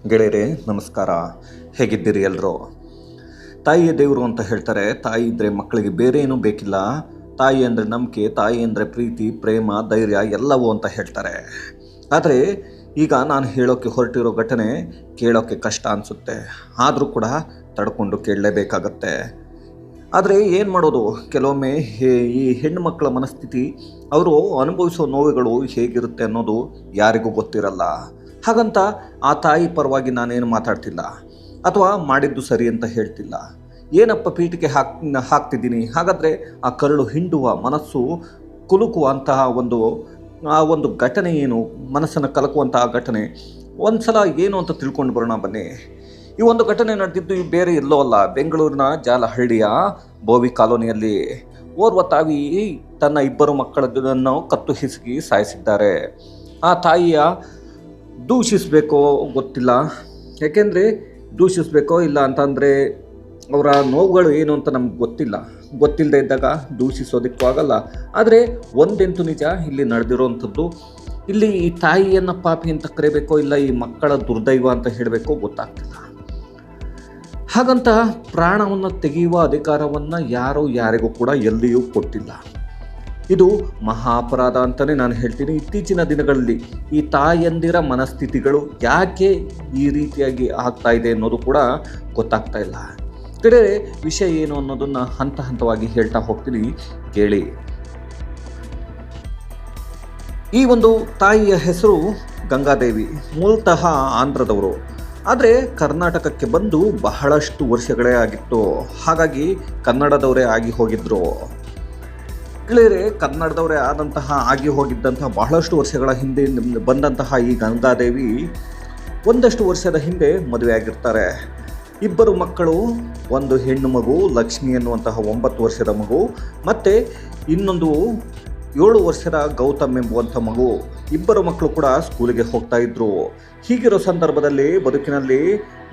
ಗೆಳೆಯರೇ ನಮಸ್ಕಾರ. ಹೇಗಿದ್ದೀರಿ ಎಲ್ಲರೂ? ತಾಯಿಯೇ ದೇವರು ಅಂತ ಹೇಳ್ತಾರೆ. ತಾಯಿ ಇದ್ದರೆ ಮಕ್ಕಳಿಗೆ ಬೇರೆ ಏನೂ ಬೇಕಿಲ್ಲ. ತಾಯಿ ಅಂದರೆ ನಂಬಿಕೆ, ತಾಯಿ ಅಂದರೆ ಪ್ರೀತಿ, ಪ್ರೇಮ, ಧೈರ್ಯ ಎಲ್ಲವೂ ಅಂತ ಹೇಳ್ತಾರೆ. ಆದರೆ ಈಗ ನಾನು ಹೇಳೋಕ್ಕೆ ಹೊರಟಿರೋ ಘಟನೆ ಕೇಳೋಕ್ಕೆ ಕಷ್ಟ ಅನಿಸುತ್ತೆ. ಆದರೂ ಕೂಡ ತಡ್ಕೊಂಡು ಕೇಳಲೇಬೇಕಾಗತ್ತೆ. ಆದರೆ ಏನು ಮಾಡೋದು, ಕೆಲವೊಮ್ಮೆ ಈ ಹೆಣ್ಣು ಮಕ್ಕಳ ಮನಸ್ಥಿತಿ, ಅವರು ಅನುಭವಿಸೋ ನೋವುಗಳು ಹೇಗಿರುತ್ತೆ ಅನ್ನೋದು ಯಾರಿಗೂ ಗೊತ್ತಿರಲ್ಲ. ಹಾಗಂತ ಆ ತಾಯಿ ಪರವಾಗಿ ನಾನೇನು ಮಾತಾಡ್ತಿಲ್ಲ ಅಥವಾ ಮಾಡಿದ್ದು ಸರಿ ಅಂತ ಹೇಳ್ತಿಲ್ಲ. ಏನಪ್ಪ ಪೀಠಿಗೆ ಹಾಕ್ತಿದ್ದೀನಿ? ಹಾಗಾದರೆ ಆ ಕರುಳು ಹಿಂಡುವ, ಮನಸ್ಸು ಕುಲುಕುವಂತಹ ಒಂದು ಘಟನೆ ಏನು, ಮನಸ್ಸನ್ನು ಕಲಕುವಂತಹ ಘಟನೆ ಒಂದು ಸಲ ಏನು ಅಂತ ತಿಳ್ಕೊಂಡು ಬರೋಣ ಬನ್ನಿ. ಈ ಒಂದು ಘಟನೆ ನಡೆದಿದ್ದು ಬೇರೆ ಎಲ್ಲೋ ಅಲ್ಲ, ಬೆಂಗಳೂರಿನ ಜಾಲಹಳ್ಳಿಯ ಬೋವಿ ಕಾಲೋನಿಯಲ್ಲಿ ಓರ್ವ ತಾಯಿ ತನ್ನ ಇಬ್ಬರು ಮಕ್ಕಳನ್ನು ಕತ್ತು ಹಿಸುಕಿ ಸಾಯಿಸಿದ್ದಾರೆ. ಆ ತಾಯಿಯ ದೂಷಿಸಬೇಕೋ ಗೊತ್ತಿಲ್ಲ, ಯಾಕೆಂದರೆ ದೂಷಿಸಬೇಕೋ ಇಲ್ಲ ಅಂತಂದರೆ ಅವರ ನೋವುಗಳು ಏನು ಅಂತ ನಮ್ಗೆ ಗೊತ್ತಿಲ್ಲದೆ ಇದ್ದಾಗ ದೂಷಿಸೋದಕ್ಕೂ ಆಗಲ್ಲ. ಆದರೆ ಒಂದಂತೂ ನಿಜ, ಇಲ್ಲಿ ನಡೆದಿರೋವಂಥದ್ದು, ಇಲ್ಲಿ ಈ ತಾಯಿಯನ್ನು ಪಾಪಿ ಅಂತ ಕರಿಬೇಕೋ ಇಲ್ಲ ಈ ಮಕ್ಕಳ ದುರ್ದೈವ ಅಂತ ಹೇಳಬೇಕೋ ಗೊತ್ತಾಗ್ತಿಲ್ಲ. ಹಾಗಂತ ಪ್ರಾಣವನ್ನು ತೆಗೆಯುವ ಅಧಿಕಾರವನ್ನು ಯಾರಿಗೂ ಕೂಡ ಎಲ್ಲಿಯೂ ಕೊಟ್ಟಿಲ್ಲ. ಇದು ಮಹಾ ಅಪರಾಧ ಅಂತಲೇ ನಾನು ಹೇಳ್ತೀನಿ. ಇತ್ತೀಚಿನ ದಿನಗಳಲ್ಲಿ ಈ ತಾಯಂದಿರ ಮನಸ್ಥಿತಿಗಳು ಯಾಕೆ ಈ ರೀತಿಯಾಗಿ ಆಗ್ತಾ ಇದೆ ಅನ್ನೋದು ಕೂಡ ಗೊತ್ತಾಗ್ತಾ ಇಲ್ಲ. ಕಡೆ ವಿಷಯ ಏನು ಅನ್ನೋದನ್ನು ಹಂತ ಹಂತವಾಗಿ ಹೇಳ್ತಾ ಹೋಗ್ತೀನಿ, ಕೇಳಿ. ಈ ಒಂದು ತಾಯಿಯ ಹೆಸರು ಗಂಗಾದೇವಿ, ಮೂಲತಃ ಆಂಧ್ರದವರು. ಆದರೆ ಕರ್ನಾಟಕಕ್ಕೆ ಬಂದು ಬಹಳಷ್ಟು ವರ್ಷಗಳೇ ಆಗಿತ್ತು. ಹಾಗಾಗಿ ಕನ್ನಡದವರೇ ಆಗಿ ಹೋಗಿದ್ರು. ಗೆಳೆಯರೇ, ಕನ್ನಡದವರೇ ಆಗಿ ಹೋಗಿದ್ದಂತಹ ಬಹಳಷ್ಟು ವರ್ಷಗಳ ಹಿಂದೆ ಬಂದಂತಹ ಈ ಗಂಗಾದೇವಿ ಒಂದಷ್ಟು ವರ್ಷದ ಹಿಂದೆ ಮದುವೆ ಆಗಿರ್ತಾರೆ. ಇಬ್ಬರು ಮಕ್ಕಳು, ಒಂದು ಹೆಣ್ಣು ಮಗು ಲಕ್ಷ್ಮಿ ಎನ್ನುವಂತಹ 9 ವರ್ಷದ ಮಗು, ಮತ್ತು ಇನ್ನೊಂದು 7 ವರ್ಷದ ಗೌತಮ್ ಎಂಬುವಂಥ ಮಗು. ಇಬ್ಬರು ಮಕ್ಕಳು ಕೂಡ ಸ್ಕೂಲಿಗೆ ಹೋಗ್ತಾ ಇದ್ರು. ಹೀಗಿರೋ ಸಂದರ್ಭದಲ್ಲಿ ಬದುಕಿನಲ್ಲಿ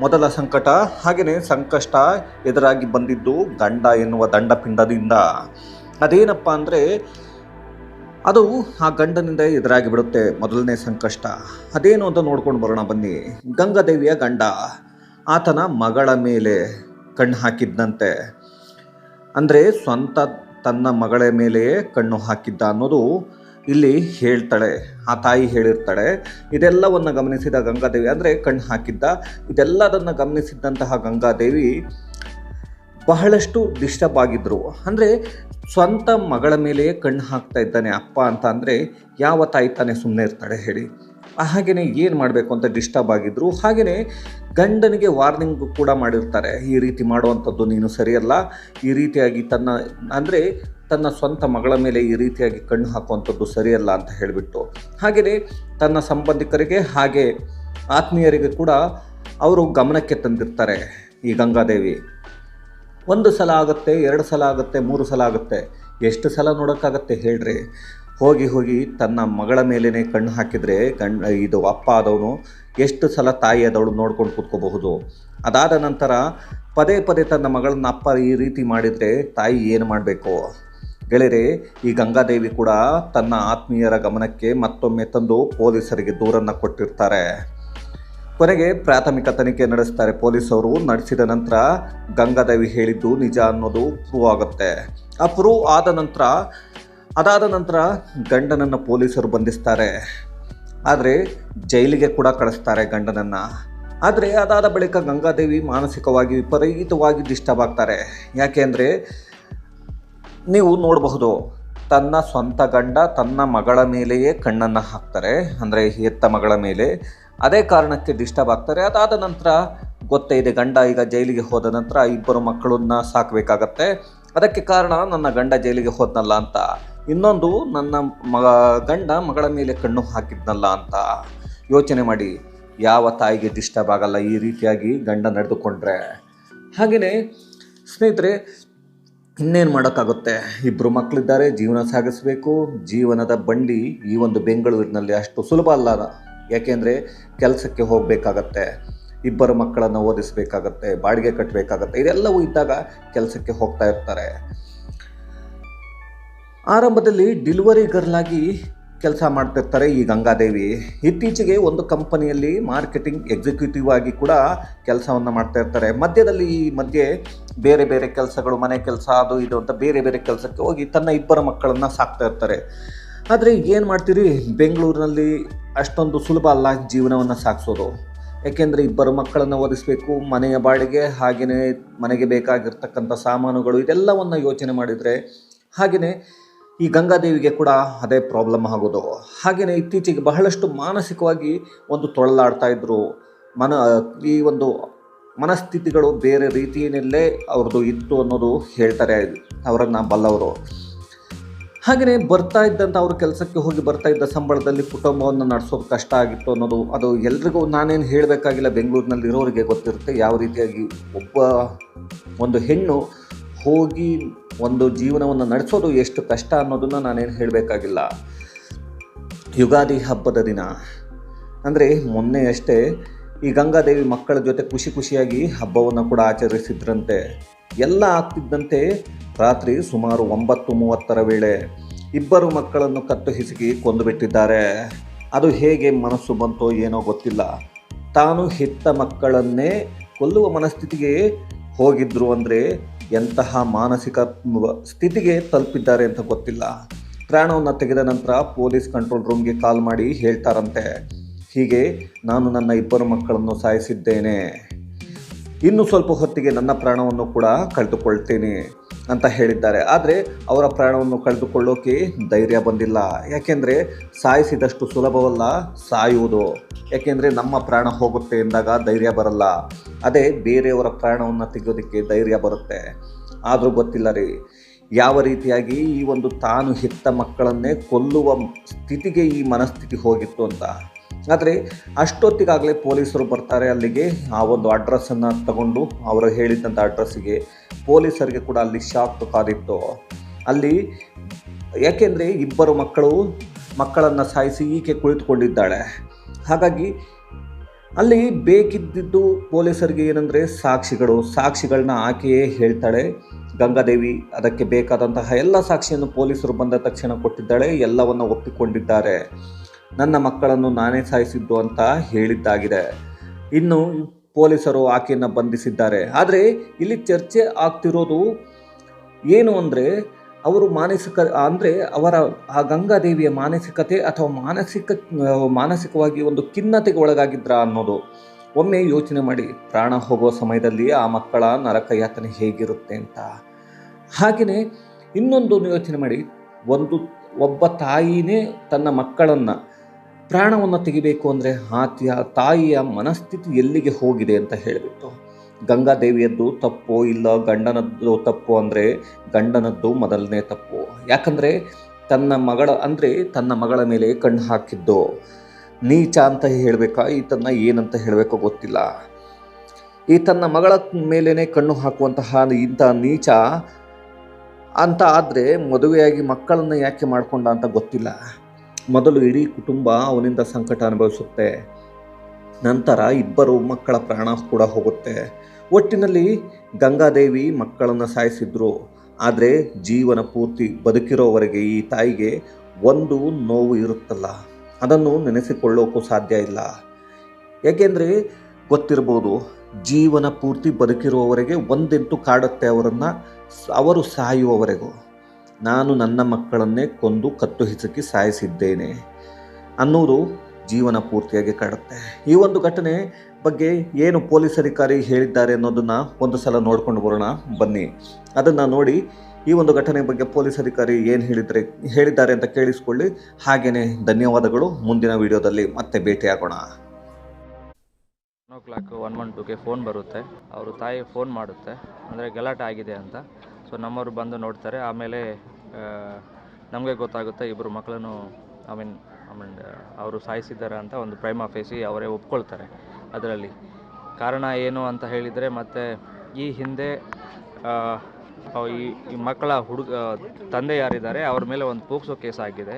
ಮೊದಲ ಸಂಕಟ, ಹಾಗೆಯೇ ಸಂಕಷ್ಟ ಎದುರಾಗಿ ಬಂದಿದ್ದು ಗಂಡ ಎನ್ನುವ ದಂಡಪಿಂಡದಿಂದ. ಅದೇನಪ್ಪ ಅಂದರೆ ಅದು ಆ ಗಂಡನಿಂದ ಎದುರಾಗಿ ಬಿಡುತ್ತೆ ಮೊದಲನೇ ಸಂಕಷ್ಟ. ಅದೇನು ಅಂತ ನೋಡ್ಕೊಂಡು ಬರೋಣ ಬನ್ನಿ. ಗಂಗಾದೇವಿಯ ಗಂಡ ಆತನ ಮಗಳ ಮೇಲೆ ಕಣ್ಣು ಹಾಕಿದ್ದಂತೆ, ಅಂದರೆ ಸ್ವಂತ ತನ್ನ ಮಗಳ ಮೇಲೆಯೇ ಕಣ್ಣು ಹಾಕಿದ್ದ ಅನ್ನೋದು ಇಲ್ಲಿ ಹೇಳ್ತಾಳೆ, ಆ ತಾಯಿ ಹೇಳಿರ್ತಾಳೆ. ಇದೆಲ್ಲವನ್ನು ಗಮನಿಸಿದ ಗಂಗಾದೇವಿ, ಅಂದರೆ ಕಣ್ಣು ಹಾಕಿದ್ದ, ಇದೆಲ್ಲದನ್ನು ಗಮನಿಸಿದ್ದಂತಹ ಗಂಗಾದೇವಿ ಬಹಳಷ್ಟು ಡಿಸ್ಟರ್ಬ್ ಆಗಿದ್ದರು. ಅಂದರೆ ಸ್ವಂತ ಮಗಳ ಮೇಲೆಯೇ ಕಣ್ಣು ಹಾಕ್ತಾ ಇದ್ದಾನೆ ಅಪ್ಪ ಅಂತ ಅಂದರೆ ಯಾವ ತಾಯಿ ತಾನೇ ಸುಮ್ಮನೆ ಇರ್ತಾಳೆ ಹೇಳಿ? ಹಾಗೆಯೇ ಏನು ಮಾಡಬೇಕು ಅಂತ ಡಿಸ್ಟರ್ಬ್ ಆಗಿದ್ದರು. ಹಾಗೆಯೇ ಗಂಡನಿಗೆ ವಾರ್ನಿಂಗ್ ಕೂಡ ಮಾಡಿರ್ತಾರೆ, ಈ ರೀತಿ ಮಾಡುವಂಥದ್ದು ನೀನು ಸರಿಯಲ್ಲ, ಈ ರೀತಿಯಾಗಿ ತನ್ನ ಸ್ವಂತ ಮಗಳ ಮೇಲೆ ಈ ರೀತಿಯಾಗಿ ಕಣ್ಣು ಹಾಕುವಂಥದ್ದು ಸರಿಯಲ್ಲ ಅಂತ ಹೇಳಿಬಿಟ್ಟು. ಹಾಗೆಯೇ ತನ್ನ ಸಂಬಂಧಿಕರಿಗೆ ಹಾಗೆ ಆತ್ಮೀಯರಿಗೆ ಕೂಡ ಅವರು ಗಮನಕ್ಕೆ ತಂದಿರ್ತಾರೆ. ಈ ಗಂಗಾದೇವಿ 1 ಸಲ ಆಗುತ್ತೆ, 2 ಸಲ ಆಗುತ್ತೆ, 3 ಸಲ ಆಗುತ್ತೆ, ಎಷ್ಟು ಸಲ ನೋಡೋಕ್ಕಾಗತ್ತೆ ಹೇಳ್ರಿ? ಹೋಗಿ ತನ್ನ ಮಗಳ ಮೇಲೇ ಕಣ್ಣು ಹಾಕಿದರೆ ಇದು ಅಪ್ಪ ಆದವನು ಎಷ್ಟು ಸಲ ತಾಯಿ ಆದವಳು ನೋಡ್ಕೊಂಡು ಕೂತ್ಕೋಬಹುದು? ಅದಾದ ನಂತರ ಪದೇ ತನ್ನ ಮಗಳನ್ನ ಅಪ್ಪ ಈ ರೀತಿ ಮಾಡಿದರೆ ತಾಯಿ ಏನು ಮಾಡಬೇಕು? ಗೆಳೆಯರೇ, ಈ ಗಂಗಾದೇವಿ ಕೂಡ ತನ್ನ ಆತ್ಮೀಯರ ಗಮನಕ್ಕೆ ಮತ್ತೊಮ್ಮೆ ತಂದು ಪೊಲೀಸರಿಗೆ ದೂರನ್ನು ಕೊಟ್ಟಿರ್ತಾರೆ. ಕೊನೆಗೆ ಪ್ರಾಥಮಿಕ ತನಿಖೆ ನಡೆಸ್ತಾರೆ ಪೊಲೀಸವರು. ನಡೆಸಿದ ನಂತರ ಗಂಗಾದೇವಿ ಹೇಳಿದ್ದು ನಿಜ ಅನ್ನೋದು ಪ್ರೂವ್ ಆಗುತ್ತೆ. ಆ ಪ್ರೂವ್ ಅದಾದ ನಂತರ ಗಂಡನನ್ನು ಪೊಲೀಸರು ಬಂಧಿಸ್ತಾರೆ. ಆದರೆ ಜೈಲಿಗೆ ಕೂಡ ಕಳಿಸ್ತಾರೆ ಗಂಡನನ್ನು. ಆದರೆ ಅದಾದ ಬಳಿಕ ಗಂಗಾದೇವಿ ಮಾನಸಿಕವಾಗಿ ವಿಪರೀತವಾಗಿ ಡಿಸ್ಟರ್ಬ್ ಆಗ್ತಾರೆ. ಯಾಕೆ ಅಂದರೆ ನೀವು ನೋಡಬಹುದು, ತನ್ನ ಸ್ವಂತ ಗಂಡ ತನ್ನ ಮಗಳ ಮೇಲೆಯೇ ಕಣ್ಣನ್ನು ಹಾಕ್ತಾರೆ, ಅಂದರೆ ಹೆತ್ತ ಮಗಳ ಮೇಲೆ. ಅದೇ ಕಾರಣಕ್ಕೆ ಡಿಸ್ಟರ್ಬ್ ಆಗ್ತಾರೆ. ಅದಾದ ನಂತರ ಗೊತ್ತೇ ಇದೆ, ಗಂಡ ಈಗ ಜೈಲಿಗೆ ಹೋದ ನಂತರ ಇಬ್ಬರು ಮಕ್ಕಳನ್ನ ಸಾಕಬೇಕಾಗತ್ತೆ. ಅದಕ್ಕೆ ಕಾರಣ ನನ್ನ ಗಂಡ ಜೈಲಿಗೆ ಹೋದ್ನಲ್ಲ ಅಂತ, ಇನ್ನೊಂದು ನನ್ನ ಗಂಡ ಮಗಳ ಮೇಲೆ ಕಣ್ಣು ಹಾಕಿದ್ನಲ್ಲ ಅಂತ. ಯೋಚನೆ ಮಾಡಿ, ಯಾವ ತಾಯಿಗೆ ಡಿಸ್ಟರ್ಬ್ ಆಗಲ್ಲ ಈ ರೀತಿಯಾಗಿ ಗಂಡ ನಡೆದುಕೊಂಡ್ರೆ? ಹಾಗೆಯೇ ಸ್ನೇಹಿತರೆ, ಇನ್ನೇನು ಮಾಡೋಕ್ಕಾಗುತ್ತೆ? ಇಬ್ಬರು ಮಕ್ಕಳಿದ್ದಾರೆ, ಜೀವನ ಸಾಗಿಸಬೇಕು. ಜೀವನದ ಬಂಡಿ ಈ ಒಂದು ಬೆಂಗಳೂರಿನಲ್ಲಿ ಅಷ್ಟು ಸುಲಭ ಅಲ್ಲ. ಯಾಕೆಂದರೆ ಕೆಲಸಕ್ಕೆ ಹೋಗಬೇಕಾಗತ್ತೆ, ಇಬ್ಬರು ಮಕ್ಕಳನ್ನು ಓದಿಸಬೇಕಾಗತ್ತೆ, ಬಾಡಿಗೆ ಕಟ್ಟಬೇಕಾಗತ್ತೆ. ಇದೆಲ್ಲವೂ ಇದ್ದಾಗ ಕೆಲಸಕ್ಕೆ ಹೋಗ್ತಾ ಇರ್ತಾರೆ. ಆರಂಭದಲ್ಲಿ ಡೆಲಿವರಿ ಗರ್ಲ್ ಆಗಿ ಕೆಲಸ ಮಾಡ್ತಿರ್ತಾರೆ ಈ ಗಂಗಾದೇವಿ. ಇತ್ತೀಚೆಗೆ ಒಂದು ಕಂಪನಿಯಲ್ಲಿ ಮಾರ್ಕೆಟಿಂಗ್ ಎಕ್ಸಿಕ್ಯೂಟಿವ್ ಆಗಿ ಕೂಡ ಕೆಲಸವನ್ನು ಮಾಡ್ತಾ ಇರ್ತಾರೆ. ಮಧ್ಯದಲ್ಲಿ ಈ ಮಧ್ಯೆ ಬೇರೆ ಬೇರೆ ಕೆಲಸಗಳು, ಮನೆ ಕೆಲಸ, ಅದು ಇದು ಅಂತ ಬೇರೆ ಬೇರೆ ಕೆಲಸಕ್ಕೆ ಹೋಗಿ ತನ್ನ ಇಬ್ಬರು ಮಕ್ಕಳನ್ನು ಸಾಕ್ತಾ ಇರ್ತಾರೆ. ಆದರೆ ಏನು ಮಾಡ್ತೀರಿ, ಬೆಂಗಳೂರಿನಲ್ಲಿ ಅಷ್ಟೊಂದು ಸುಲಭ ಅಲ್ಲ ಜೀವನವನ್ನು ಸಾಗಿಸೋದು. ಯಾಕೆಂದರೆ ಇಬ್ಬರು ಮಕ್ಕಳನ್ನು ಓದಿಸಬೇಕು, ಮನೆಯ ಬಾಡಿಗೆ, ಹಾಗೆಯೇ ಮನೆಗೆ ಬೇಕಾಗಿರ್ತಕ್ಕಂಥ ಸಾಮಾನುಗಳು, ಇದೆಲ್ಲವನ್ನು ಯೋಚನೆ ಮಾಡಿದರೆ ಹಾಗೆಯೇ ಈ ಗಂಗಾದೇವಿಗೆ ಕೂಡ ಅದೇ ಪ್ರಾಬ್ಲಮ್ ಆಗೋದು. ಹಾಗೆಯೇ ಇತ್ತೀಚೆಗೆ ಬಹಳಷ್ಟು ಮಾನಸಿಕವಾಗಿ ಒಂದು ತೊಳಲಾಡ್ತಾ ಇದ್ದರು. ಈ ಒಂದು ಮನಸ್ಥಿತಿಗಳು ಬೇರೆ ರೀತಿಯಲ್ಲೇ ಅವ್ರದ್ದು ಇತ್ತು ಅನ್ನೋದು ಹೇಳ್ತಾರೆ ಅವರನ್ನು ಬಲ್ಲವರು. ಹಾಗೆಯೇ ಬರ್ತಾ ಇದ್ದಂಥ ಅವರು ಕೆಲಸಕ್ಕೆ ಹೋಗಿ ಬರ್ತಾ ಇದ್ದ ಸಂಬಳದಲ್ಲಿ ಕುಟುಂಬವನ್ನು ನಡೆಸೋದು ಕಷ್ಟ ಆಗಿತ್ತು ಅನ್ನೋದು, ಅದು ಎಲ್ರಿಗೂ ನಾನೇನು ಹೇಳಬೇಕಾಗಿಲ್ಲ, ಬೆಂಗಳೂರಿನಲ್ಲಿ ಇರೋರಿಗೆ ಗೊತ್ತಿರುತ್ತೆ ಯಾವ ರೀತಿಯಾಗಿ ಒಂದು ಹೆಣ್ಣು ಹೋಗಿ ಒಂದು ಜೀವನವನ್ನು ನಡೆಸೋದು ಎಷ್ಟು ಕಷ್ಟ ಅನ್ನೋದನ್ನು ನಾನೇನು ಹೇಳಬೇಕಾಗಿಲ್ಲ. ಯುಗಾದಿ ಹಬ್ಬದ ದಿನ ಅಂದರೆ ಮೊನ್ನೆಯಷ್ಟೇ ಈ ಗಂಗಾದೇವಿ ಮಕ್ಕಳ ಜೊತೆ ಖುಷಿಯಾಗಿ ಹಬ್ಬವನ್ನು ಕೂಡ ಆಚರಿಸಿದ್ರಂತೆ. ಎಲ್ಲ ಆಗ್ತಿದ್ದಂತೆ ರಾತ್ರಿ ಸುಮಾರು 9:30 ವೇಳೆ ಇಬ್ಬರು ಮಕ್ಕಳನ್ನು ಕತ್ತು ಹಿಸುಕಿ ಕೊಂದು ಬಿಟ್ಟಿದ್ದಾರೆ. ಅದು ಹೇಗೆ ಮನಸ್ಸು ಬಂತೋ ಏನೋ ಗೊತ್ತಿಲ್ಲ. ತಾನು ಹೆತ್ತ ಮಕ್ಕಳನ್ನೇ ಕೊಲ್ಲುವ ಮನಸ್ಥಿತಿಗೆ ಹೋಗಿದ್ರು ಅಂದರೆ ಎಂತಹ ಮಾನಸಿಕ ಸ್ಥಿತಿಗೆ ತಲುಪಿದ್ದಾರೆ ಅಂತ ಗೊತ್ತಿಲ್ಲ. ಪ್ರಾಣವನ್ನು ತೆಗೆದ ನಂತರ ಪೊಲೀಸ್ ಕಂಟ್ರೋಲ್ ರೂಮ್ಗೆ ಕಾಲ್ ಮಾಡಿ ಹೇಳ್ತಾರಂತೆ, ಹೀಗೆ ನಾನು ನನ್ನ ಇಬ್ಬರು ಮಕ್ಕಳನ್ನು ಸಾಯಿಸಿದ್ದೇನೆ, ಇನ್ನು ಸ್ವಲ್ಪ ಹೊತ್ತಿಗೆ ನನ್ನ ಪ್ರಾಣವನ್ನು ಕೂಡ ಕಳೆದುಕೊಳ್ತೇನೆ ಅಂತ ಹೇಳಿದ್ದಾರೆ. ಆದರೆ ಅವರ ಪ್ರಾಣವನ್ನು ಕಳೆದುಕೊಳ್ಳೋಕೆ ಧೈರ್ಯ ಬಂದಿಲ್ಲ. ಯಾಕೆಂದರೆ ಸಾಯಿಸಿದಷ್ಟು ಸುಲಭವಲ್ಲ ಸಾಯುವುದು. ಯಾಕೆಂದರೆ ನಮ್ಮ ಪ್ರಾಣ ಹೋಗುತ್ತೆ ಎಂದಾಗ ಧೈರ್ಯ ಬರಲ್ಲ, ಅದೇ ಬೇರೆಯವರ ಪ್ರಾಣವನ್ನು ತೆಗೆಯೋದಕ್ಕೆ ಧೈರ್ಯ ಬರುತ್ತೆ. ಆದರೂ ಗೊತ್ತಿಲ್ಲ ರೀ ಯಾವ ರೀತಿಯಾಗಿ ಈ ಒಂದು ತಾನು ಹೆತ್ತ ಮಕ್ಕಳನ್ನೇ ಕೊಲ್ಲುವ ಸ್ಥಿತಿಗೆ ಈ ಮನಸ್ಥಿತಿ ಹೋಗಿತ್ತು ಅಂತ. ಆದರೆ ಅಷ್ಟೊತ್ತಿಗಾಗಲೇ ಪೊಲೀಸರು ಬರ್ತಾರೆ ಅಲ್ಲಿಗೆ. ಆ ಒಂದು ಅಡ್ರೆಸ್ಸನ್ನು ತಗೊಂಡು ಅವರು ಹೇಳಿದ್ದಂಥ ಅಡ್ರೆಸ್ಸಿಗೆ ಪೊಲೀಸರಿಗೆ ಕೂಡ ಅಲ್ಲಿ ಶಾಕ್ ಕಾದಿತ್ತು ಅಲ್ಲಿ. ಯಾಕೆಂದರೆ ಇಬ್ಬರು ಮಕ್ಕಳನ್ನು ಸಾಯಿಸಿ ಈಕೆ ಕುಳಿತುಕೊಂಡಿದ್ದಾಳೆ. ಹಾಗಾಗಿ ಅಲ್ಲಿ ಬೇಕಿದ್ದಿದ್ದು ಪೊಲೀಸರಿಗೆ ಏನಂದರೆ ಸಾಕ್ಷಿಗಳನ್ನ ಆಕೆಯೇ ಹೇಳ್ತಾಳೆ ಗಂಗಾದೇವಿ. ಅದಕ್ಕೆ ಬೇಕಾದಂತಹ ಎಲ್ಲ ಸಾಕ್ಷಿಯನ್ನು ಪೊಲೀಸರು ಬಂದ ತಕ್ಷಣ ಕೊಟ್ಟಿದ್ದಾಳೆ, ಎಲ್ಲವನ್ನು ಒಪ್ಪಿಕೊಂಡಿದ್ದಾರೆ. ನನ್ನ ಮಕ್ಕಳನ್ನು ನಾನೇ ಸಾಯಿಸಿದ್ದು ಅಂತ ಹೇಳಿದ್ದಾಗಿದೆ. ಇನ್ನು ಪೊಲೀಸರು ಆಕೆಯನ್ನು ಬಂಧಿಸಿದ್ದಾರೆ. ಆದರೆ ಇಲ್ಲಿ ಚರ್ಚೆ ಆಗ್ತಿರೋದು ಏನು ಅಂದರೆ ಅವರು ಅವರ ಆ ಗಂಗಾದೇವಿಯ ಮಾನಸಿಕತೆ ಅಥವಾ ಮಾನಸಿಕವಾಗಿ ಒಂದು ಖಿನ್ನತೆಗೆ ಒಳಗಾಗಿದ್ರ ಅನ್ನೋದು ಒಮ್ಮೆ ಯೋಚನೆ ಮಾಡಿ. ಪ್ರಾಣ ಹೋಗೋ ಸಮಯದಲ್ಲಿ ಆ ಮಕ್ಕಳ ನರಕ ಯಾತನೆ ಹೇಗಿರುತ್ತೆ ಅಂತ. ಹಾಗೆಯೇ ಇನ್ನೊಂದು ಯೋಚನೆ ಮಾಡಿ, ಒಬ್ಬ ತಾಯಿನೇ ತನ್ನ ಮಕ್ಕಳನ್ನು ಪ್ರಾಣವನ್ನು ತೆಗಿಬೇಕು ಅಂದರೆ ಆ ತಾಯಿಯ ಮನಸ್ಥಿತಿ ಎಲ್ಲಿಗೆ ಹೋಗಿದೆ ಅಂತ ಹೇಳಿಬಿಟ್ಟು. ಗಂಗಾದೇವಿಯದ್ದು ತಪ್ಪು ಇಲ್ಲ ಗಂಡನದ್ದು ತಪ್ಪು ಅಂದರೆ ಗಂಡನದ್ದು ಮೊದಲನೇ ತಪ್ಪು. ಯಾಕಂದರೆ ತನ್ನ ಮಗಳ ಮೇಲೆ ಕಣ್ಣು ಹಾಕಿದ್ದು ನೀಚ ಅಂತ ಹೇಳಬೇಕಾ, ಈತನ್ನ ಏನಂತ ಹೇಳಬೇಕೋ ಗೊತ್ತಿಲ್ಲ. ಈ ತನ್ನ ಮಗಳ ಮೇಲೇ ಕಣ್ಣು ಹಾಕುವಂತಹ ಇಂಥ ನೀಚ ಅಂತ ಆದರೆ ಮದುವೆಯಾಗಿ ಮಕ್ಕಳನ್ನು ಯಾಕೆ ಮಾಡಿಕೊಂಡ ಅಂತ ಗೊತ್ತಿಲ್ಲ. ಮೊದಲು ಇಡೀ ಕುಟುಂಬ ಅವನಿಂದ ಸಂಕಟ ಅನುಭವಿಸುತ್ತೆ, ನಂತರ ಇಬ್ಬರು ಮಕ್ಕಳ ಪ್ರಾಣ ಕೂಡ ಹೋಗುತ್ತೆ. ಒಟ್ಟಿನಲ್ಲಿ ಗಂಗಾದೇವಿ ಮಕ್ಕಳನ್ನು ಸಾಯಿಸಿದ್ರು. ಆದರೆ ಜೀವನ ಪೂರ್ತಿ ಬದುಕಿರೋವರೆಗೆ ಈ ತಾಯಿಗೆ ಒಂದು ನೋವು ಇರುತ್ತಲ್ಲ, ಅದನ್ನು ನೆನೆಸಿಕೊಳ್ಳೋಕ್ಕೂ ಸಾಧ್ಯ ಇಲ್ಲ. ಯಾಕೆಂದರೆ ಗೊತ್ತಿರ್ಬೋದು, ಜೀವನ ಪೂರ್ತಿ ಬದುಕಿರುವವರೆಗೆ ಒಂದೆಂಟು ಕಾಡುತ್ತೆ ಅವರು ಸಾಯುವವರೆಗೂ. ನಾನು ನನ್ನ ಮಕ್ಕಳನ್ನೇ ಕೊಂದು ಕತ್ತು ಹಿಸುಕಿ ಸಾಯಿಸಿದ್ದೇನೆ ಅನ್ನೋದು ಜೀವನ ಪೂರ್ತಿಯಾಗಿ ಕಾಡುತ್ತೆ. ಈ ಒಂದು ಘಟನೆ ಬಗ್ಗೆ ಏನು ಪೊಲೀಸ್ ಅಧಿಕಾರಿ ಹೇಳಿದ್ದಾರೆ ಅನ್ನೋದನ್ನು ಒಂದು ಸಲ ನೋಡ್ಕೊಂಡು ಬರೋಣ ಬನ್ನಿ. ಅದನ್ನು ನೋಡಿ ಈ ಒಂದು ಘಟನೆ ಬಗ್ಗೆ ಪೊಲೀಸ್ ಅಧಿಕಾರಿ ಏನು ಹೇಳಿದ್ದಾರೆ ಅಂತ ಕೇಳಿಸ್ಕೊಳ್ಳಿ. ಹಾಗೆಯೇ ಧನ್ಯವಾದಗಳು. ಮುಂದಿನ ವಿಡಿಯೋದಲ್ಲಿ ಮತ್ತೆ ಭೇಟಿಯಾಗೋಣ. 112ಗೆ ಫೋನ್ ಬರುತ್ತೆ. ಅವರು ತಾಯಿ ಫೋನ್ ಮಾಡುತ್ತೆ, ಅಂದರೆ ಗಲಾಟೆ ಆಗಿದೆ ಅಂತ. ಸೊ ನಮ್ಮವರು ಬಂದು ನೋಡ್ತಾರೆ. ಆಮೇಲೆ ನಮಗೆ ಗೊತ್ತಾಗುತ್ತೆ ಇಬ್ಬರು ಮಕ್ಕಳನ್ನು ಅವರು ಸಾಯಿಸಿದ್ದಾರೆ ಅಂತ ಒಂದು ಪ್ರೈಮಾ ಫೇಸಿ ಅವರೇ ಒಪ್ಕೊಳ್ತಾರೆ. ಅದರಲ್ಲಿ ಕಾರಣ ಏನು ಅಂತ ಹೇಳಿದರೆ, ಮತ್ತು ಈ ಹಿಂದೆ ಈ ಮಕ್ಕಳ ತಂದೆ ಯಾರಿದ್ದಾರೆ ಅವ್ರ ಮೇಲೆ ಒಂದು ಪೋಕ್ಸೋ ಕೇಸ್ ಆಗಿದೆ.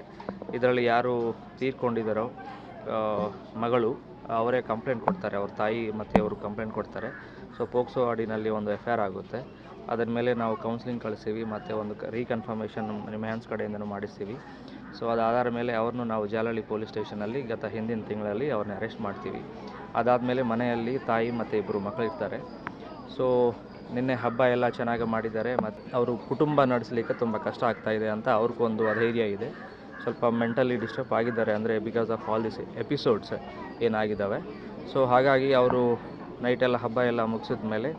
ಇದರಲ್ಲಿ ಯಾರು ತೀರ್ಕೊಂಡಿದ್ದಾರೋ ಮಗಳು ಅವರೇ ಕಂಪ್ಲೇಂಟ್ ಕೊಡ್ತಾರೆ, ಅವ್ರ ತಾಯಿ ಮತ್ತು ಅವರು ಕಂಪ್ಲೇಂಟ್ ಕೊಡ್ತಾರೆ. ಸೊ ಪೋಕ್ಸೋ ಅಡಿನಲ್ಲಿ ಒಂದು FIR ಆಗುತ್ತೆ. ಅದರ ಮೇಲೆ ನಾವು ಕೌನ್ಸಿಲಿಂಗ್ ಕಳಿಸ್ತೀವಿ ಮತ್ತು ಒಂದು ರೀಕನ್ಫರ್ಮೇಷನ್ ನಿಮ್ಮ ಹ್ಯಾಂಡ್ಸ್ ಕಡೆಯಿಂದನೂ ಮಾಡಿಸ್ತೀವಿ. ಸೊ ಅದಾದ ಮೇಲೆ ಅವ್ರನ್ನೂ ನಾವು ಜಾಲಹಳ್ಳಿ ಪೊಲೀಸ್ ಸ್ಟೇಷನಲ್ಲಿ ಹಿಂದಿನ ತಿಂಗಳಲ್ಲಿ ಅವ್ರನ್ನ ಅರೆಸ್ಟ್ ಮಾಡ್ತೀವಿ. ಅದಾದಮೇಲೆ ಮನೆಯಲ್ಲಿ ತಾಯಿ ಮತ್ತು ಇಬ್ಬರು ಮಕ್ಕಳಿರ್ತಾರೆ. ಸೊ ನಿನ್ನೆ ಹಬ್ಬ ಎಲ್ಲ ಚೆನ್ನಾಗಿ ಮಾಡಿದ್ದಾರೆ ಮತ್ತು ಅವರು ಕುಟುಂಬ ನಡೆಸಲಿಕ್ಕೆ ತುಂಬ ಕಷ್ಟ ಆಗ್ತಾಯಿದೆ ಅಂತ ಅವ್ರಿಗೊಂದು ಅಧೈರ್ಯ ಇದೆ. ಸ್ವಲ್ಪ ಮೆಂಟಲಿ ಡಿಸ್ಟರ್ಬ್ ಆಗಿದ್ದಾರೆ, ಅಂದರೆ because of all this episodes ಏನಾಗಿದ್ದಾವೆ. ಸೊ ಹಾಗಾಗಿ ಅವರು ನೈಟೆಲ್ಲ ಹಬ್ಬ ಎಲ್ಲ ಮುಗಿಸಿದ ಮೇಲೆ